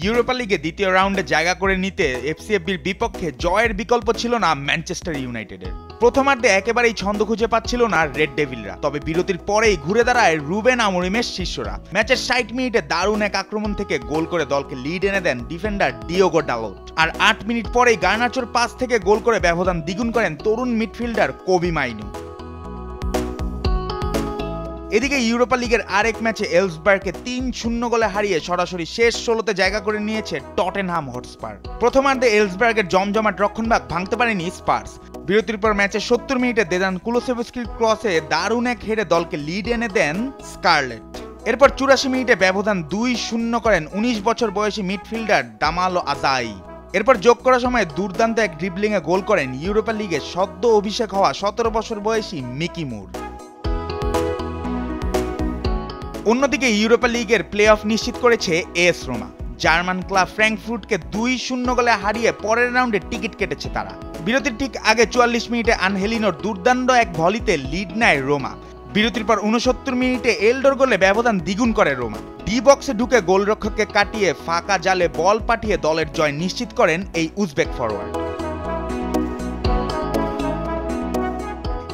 Europa লিগে দ্বিতীয় রাউন্ডে জায়গা করে নিতে এফসিএফবির বিপক্ষে জয়ের বিকল্প ছিল না ম্যানচেস্টার ইউনাইটেডের। প্রথমার্ধে একেবারেই ছন্দ খুঁজে পাচ্ছিল না রেড ডেভিলরা, তবে বিরতির পরেই ঘুরে দাঁড়ায় রুবেন আমোরিমের শিষ্যরা। ম্যাচের 60 মিনিটে দারুণ এক আক্রমণ থেকে গোল করে দলকে লিড এনে দেন ডিফেন্ডার ডিওগো ডালোট। আর 8 মিনিট পরেই গার্নাচোর পাস থেকে গোল করে ব্যবধান দ্বিগুণ করেন তরুণ মিডফিল্ডার কোবি মাইনো। এদিকে ইউরোপা লিগের আরেক ম্যাচে এলসবার্গকে 3-0 গোলে হারিয়ে সরাসরি শেষ 16তে জায়গা করে নিয়েছে টটেনহাম হটস্পার। প্রথমার্ধে এলসবার্গের জমজমাট রক্ষণভাগ ভাঙতে পারেনি স্পার্স। বিরতির পর ম্যাচে 70 মিনিটে দেদান কুলুসেভস্কির ক্রসে দারুণ এক হেডে দলকে লিড এনে দেন স্কারলেট। এরপর 84 মিনিটে ব্যবধান 2-0 করেন 19 বছর বয়সী মিডফিল্ডার দামালো আজাই। এরপর যোগ করার সময় দুর্দান্ত এক ড্রিবলিংয়ে গোল করেন ইউরোপা লিগে সদ্য অভিষেক হওয়া 17 বছর বয়সী মিকি মুর। অন্যদিকে ইউরোপা লিগের প্লে অফ নিশ্চিত করেছে এএস রোমা। জার্মান ক্লাব ফ্র্যাঙ্কফুর্টকে 2-0 গোলে হারিয়ে পরের রাউন্ডে টিকিট কেটেছে তারা। বিরতির ঠিক আগে 44 মিনিটে আনহেলিনোর দুর্দান্ত এক ভলিতে লিড নেয় রোমা। বিরতির পর 69 মিনিটে এলডোর গোলে ব্যবধান দ্বিগুণ করে রোমা। ডি বক্সে ঢুকে গোলরক্ষককে কাটিয়ে ফাঁকা জালে বল পাঠিয়ে দলের জয় নিশ্চিত করেন এই উজবেক ফরওয়ার্ড।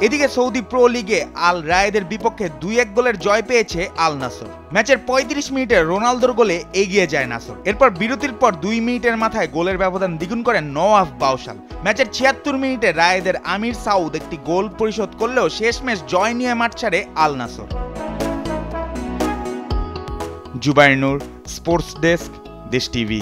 এদিকে সৌদি প্রো লিগে আল রায়েদের বিপক্ষে 2-1 গোলের জয় পেয়েছে আল নাসর। ম্যাচের 35 মিনিটে রোনালদোর গোলে এগিয়ে যায় নাসর। এরপর বিরতির পর 2 মিনিটের মাথায় গোলের ব্যবধান দ্বিগুণ করেন নওয়াফ বাউশাল। ম্যাচের 76 মিনিটে রায়েদের আমির সাউদ একটি গোল পরিশোধ করলেও শেষমেশ জয় নিয়ে মাঠ ছাড়ে আল নাসর। জুবাইর নূর, স্পোর্টস ডেস্ক, দেশ টিভি।